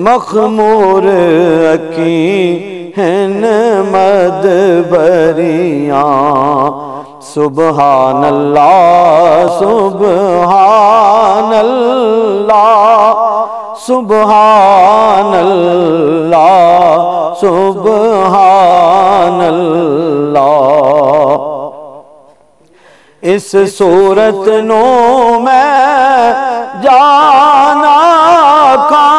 مخمور اکی ہن مدبریاں سبحان اللہ سبحان اللہ سبحان اللہ سبحان اللہ اس صورت نو میں جانا کھاں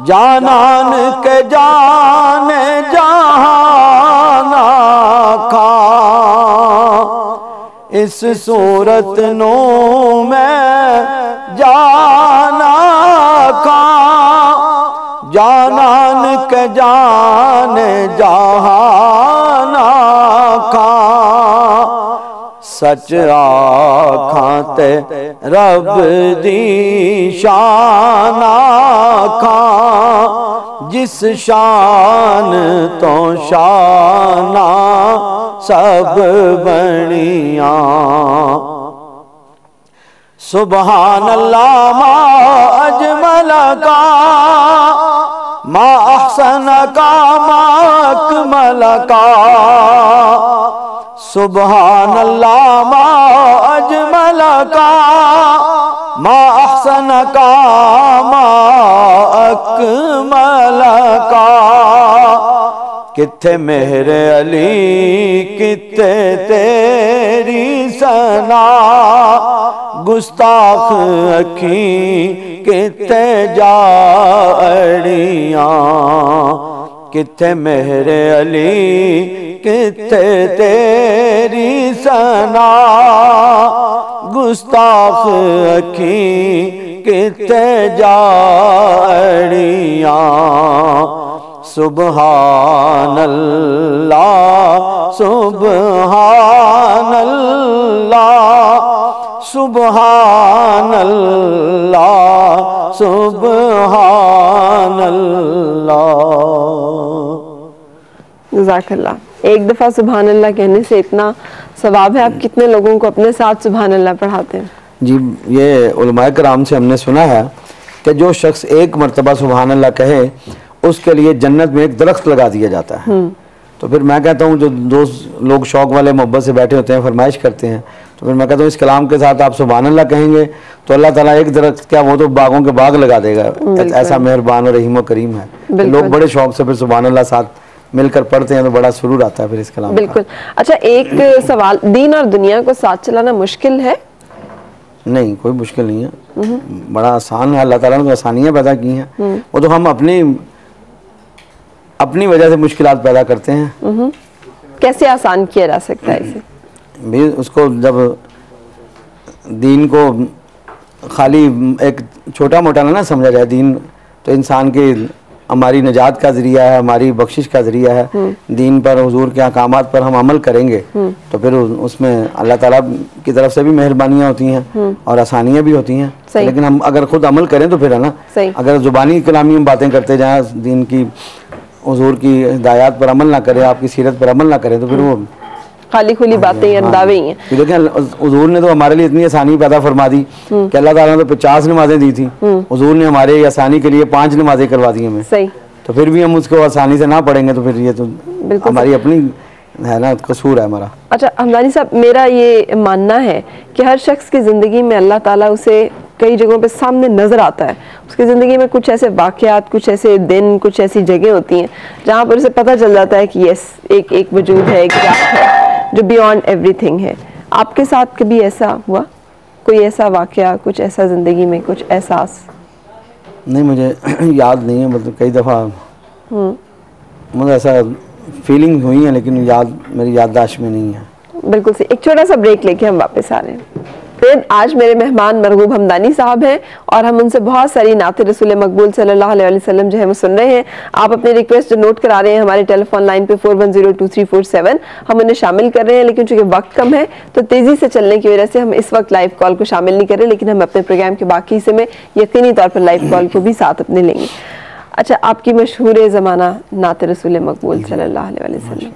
جانان کے جان جہانا کھاں اس صورت نو میں جانا کھاں جانان کے جان جہانا کھاں سچ آکھاں تے رب دی شان آکھاں جس شان تو شانہ سب بنیاں سبحان اللہ ما اجمل کا ما احسن کا ما اکمل کا سبحان اللہ ما اجمل کا ما احسن کا ما اکمل کا کتھے مہر علی کتھے تیری ثنا گستاخ اکھیں کتھے جاڑیاں کتھے مہر علی کتھے تیری ثنا گستاخ اکھیں کتھے جاڑیاں سبحان اللہ سبحان اللہ سبحان اللہ سبحان اللہ جزاک اللہ. ایک دفعہ سبحان اللہ کہنے سے اتنا ثواب ہے. آپ کتنے لوگوں کو اپنے ساتھ سبحان اللہ پڑھاتے ہیں؟ جی یہ علماء کرام سے ہم نے سنا ہے کہ جو شخص ایک مرتبہ سبحان اللہ کہے اس کے لیے جنت میں ایک درخت لگا دیا جاتا ہے. تو پھر میں کہتا ہوں جو دوست لوگ شوق والے محبت سے بیٹھے ہوتے ہیں فرمائش کرتے ہیں تو پھر میں کہتا ہوں اس کلام کے ساتھ آپ سبحان اللہ کہیں گے تو اللہ تعالیٰ ایک درخت کیا وہ تو باغوں کے باغ لگا دے گا. ایسا مہربان اور رحیم و کریم ہے. لوگ بڑے شوق سے پھر سبحان اللہ ساتھ مل کر پڑھتے ہیں تو بڑا سرور آتا ہے پھر اس کلام. بالکل. اچھا ایک سوال, دین اور دنیا کو ساتھ چلانا مشکل ہے؟ نہیں کوئی مشکل نہیں ہے, بڑا آسان ہے. اللہ تعالیٰ نے تو آسانیاں پیدا کی ہیں, وہ تو ہم اپنی وجہ سے مشکلات پیدا کرتے ہیں. کیسے آسان کیا جا سکتا ہے اسے؟ بھی اس کو جب دین کو خالی ایک چھوٹا موٹا نہ سمجھا جائے, دین تو انسان کی ہماری نجات کا ذریعہ ہے, ہماری بخشش کا ذریعہ ہے. دین پر حضور کے احکامات پر ہم عمل کریں گے تو پھر اس میں اللہ تعالیٰ کی طرف سے بھی مہربانیاں ہوتی ہیں اور آسانیاں بھی ہوتی ہیں. لیکن ہم اگر خود عمل کریں تو پھر ہے نا, اگر زبانی کلامی ہم باتیں کرتے جائیں, دین کی حضور کی ہدایات پر عمل نہ کریں, آپ کی سیرت پر عمل نہ کریں تو پھر وہ خالی کھلی باتیں یا دعوے ہی ہیں. لیکن حضور نے تو ہمارے لیے اتنی آسانی پیدا فرما دی کہ اللہ تعالیٰ نے تو 50 نمازیں دی تھیں, حضور نے ہمارے آسانی کے لیے 5 نمازیں کروا دی ہمیں. تو پھر بھی ہم اس کو آسانی سے نہ پڑھیں گے تو پھر یہ تو ہماری اپنی ہے نا قصور ہے ہمارا. اچھا حمدانی صاحب, میرا یہ ماننا ہے کہ ہر شخص کی زندگی میں اللہ تعالیٰ اسے کئی جگہوں پہ سامنے نظر آتا ہے. اس کی زندگی میں کچھ ایسے واقعات, کچھ ایسے دن, کچھ ایسی جگہیں ہوتی ہیں جہاں پر اسے پتہ چل جاتا ہے کہ یس ایک وجود ہے, ایک ذات ہے جو بیونڈ ایوری تھنگ ہے. آپ کے ساتھ کبھی ایسا ہوا, کوئی ایسا واقعہ, کچھ ایسا زندگی میں, کچھ احساس؟ نہیں مجھے یاد نہیں ہے, مطلب کئی دفعہ مجھے ایسا فیلنگ ہوئی ہیں لیکن میری یادداشت میں نہیں ہے. بالکل صحیح. ایک چھوٹا سا بریک لے کے ہم واپس آ رہے ہیں. آج میرے مہمان مرغوب حمدانی صاحب ہیں اور ہم ان سے بہت ساری نعت رسول مقبول صلی اللہ علیہ وسلم جو ہے وہ سن رہے ہیں. آپ اپنی ریکویسٹ جو نوٹ کرا رہے ہیں ہمارے ٹیلی فون لائن پہ 41023447, ہم انہیں شامل کر رہے ہیں لیکن چونکہ وقت کم ہے تو تیزی سے چلنے کی وجہ سے ہم اس وقت لائیو کال کو شامل نہیں کر رہے, لیکن ہم اپنے پروگرام کے باقی حصے میں یقینی طور پر لائیو کال کو بھی ساتھ اپنے لیں گے. اچھا, آپ کی مشہور زمانہ نعت رسول مقبول صلی اللہ علیہ وسلم.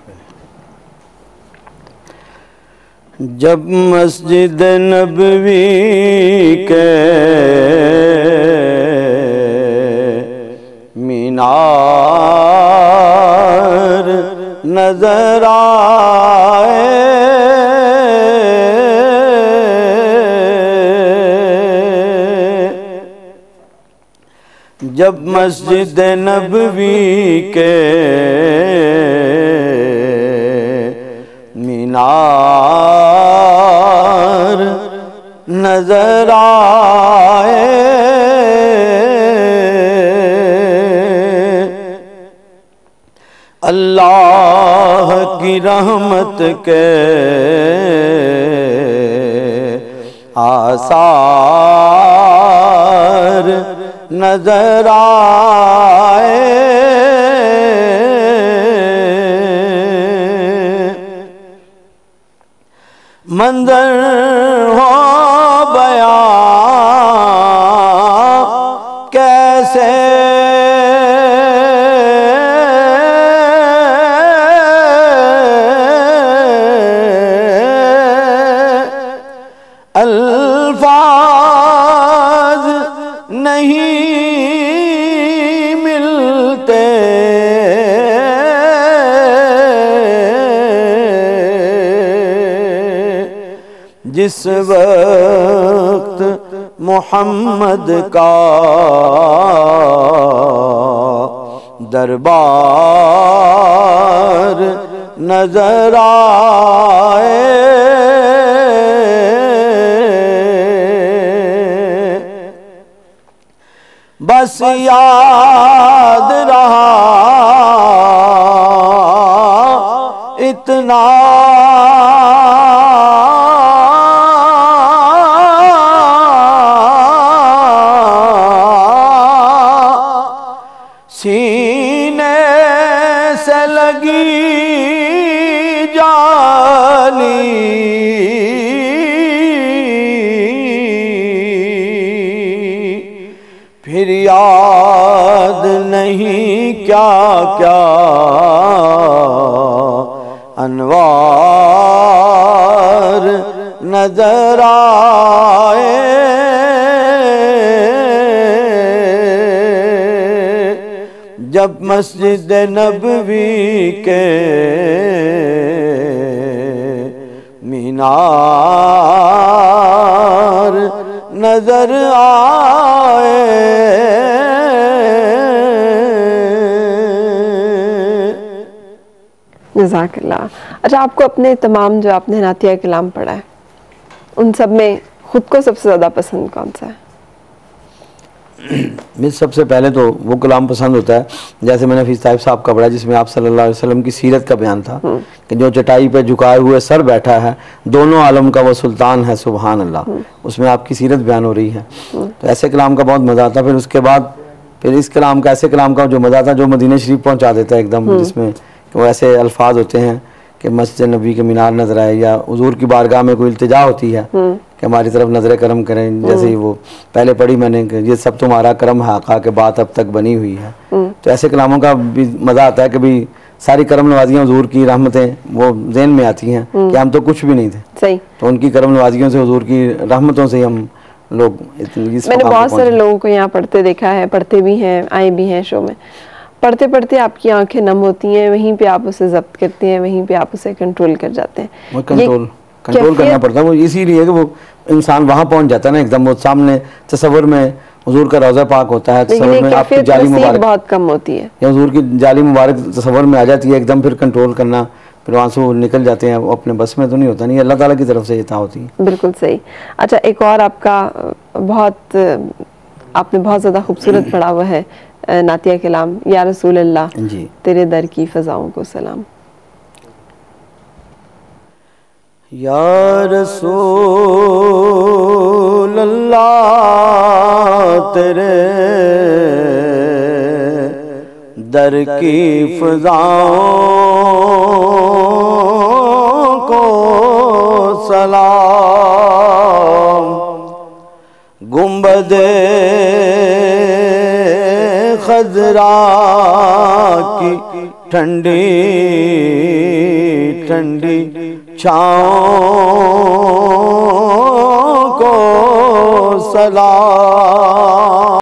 جب مسجد نبوی کے مینار نظر آئے، جب مسجد نبوی کے مینار نظر آئے، اللہ کی رحمت کے آثار نظر آئے، منظر ہو بیان کیسے الفاظ نہیں ملتے، جس وقت محمد کا دربار نظر آئے، بس یاد رہا اتنا سینے سے لگی جالی، پھر یاد نہیں کیا کیا انوار نظر آئے، جب مسجد نبوی کے مینار نظر آئے۔ جزاک اللہ۔ اچھا، آپ کو اپنے تمام جو آپ نے نعتیہ کلام پڑھا ہے ان سب میں خود کو سب سے زیادہ پسند کون سا ہے؟ مجھے سب سے پہلے تو وہ کلام پسند ہوتا ہے جیسے میں نے حفیظ صاحب صاحب کا پڑھا، جس میں آپ صلی اللہ علیہ وسلم کی سیرت کا بیان تھا کہ جو چٹائی پہ جھکائے ہوئے سر بیٹھا ہے، دونوں عالم کا وہ سلطان ہے، سبحان اللہ۔ اس میں آپ کی سیرت بیان ہو رہی ہے، تو ایسے کلام کا بہت مزہ آتا ہے۔ پھر اس کے بعد پھر اس کلام کا، ایسے کلام کا جو مزہ آتا ہے جو مدینہ شریف پہنچا دیتا ہے ایک دم، جس میں وہ ایسے الفاظ ہوتے ہیں کہ مسجد نبی کے مینار نظر آئے، یا حضور کی بارگاہ میں کوئی التجا ہوتی ہے کہ ہماری طرف نظر کرم کریں، جیسے ہی وہ پہلے پڑھی میں نے کہ یہ سب تمہارا کرم ہے آقا کہ بات اب تک بنی ہوئی ہے۔ تو ایسے کلاموں کا بھی مزہ آتا ہے کہ بھی ساری کرم نوازیاں حضور کی رحمتیں وہ ذہن میں آتی ہیں کہ ہم تو کچھ بھی نہیں تھے، صحیح، تو ان کی کرم نوازیوں سے، حضور کی رحمتوں سے ہم لوگ میں نے بہت سارے لوگوں کو یہاں پڑھتے دیکھا ہے، پڑھتے بھی ہیں، آئے بھی ہیں شو میں، پڑھتے پڑھتے آپ کی آنکھیں نم ہوتی ہیں، وہیں پہ آپ اسے ضبط کرتے ہیں، وہیں پہ آپ اسے کنٹرول کر جاتے ہیں۔ وہ کنٹرول کرنا پڑتا ہے، وہ اسی لیے کہ وہ انسان وہاں پہنچ جاتا ہے نا ایک دم، وہ سامنے تصور میں حضور کا روضہ پاک ہوتا ہے، تصور میں آپ کی جالی مبارک بہت کم ہوتی ہے، یا حضور کی جالی مبارک تصور میں آ جاتی ہے ایک دم، پھر کنٹرول کرنا، پھر وہاں سے وہ نکل جاتے ہیں، وہ اپنے بس میں تو نہیں ہوتا، نہیں اللہ تعالیٰ کی طرف سے عطا ہوتی ہے۔ بالکل صحیح۔ اچھا، ایک اور آپ کا آپ نے بہت زیادہ خوبصورت پڑھا ہوا ہے نعتیہ کلام، یا رسول اللہ جی، تیرے در کی فضاؤں کو سلام۔ یا رسول اللہ تیرے در کی فضاؤں کو سلام، گنبد خضرا کی ٹھنڈی ٹھنڈی چھاؤں کو سلام۔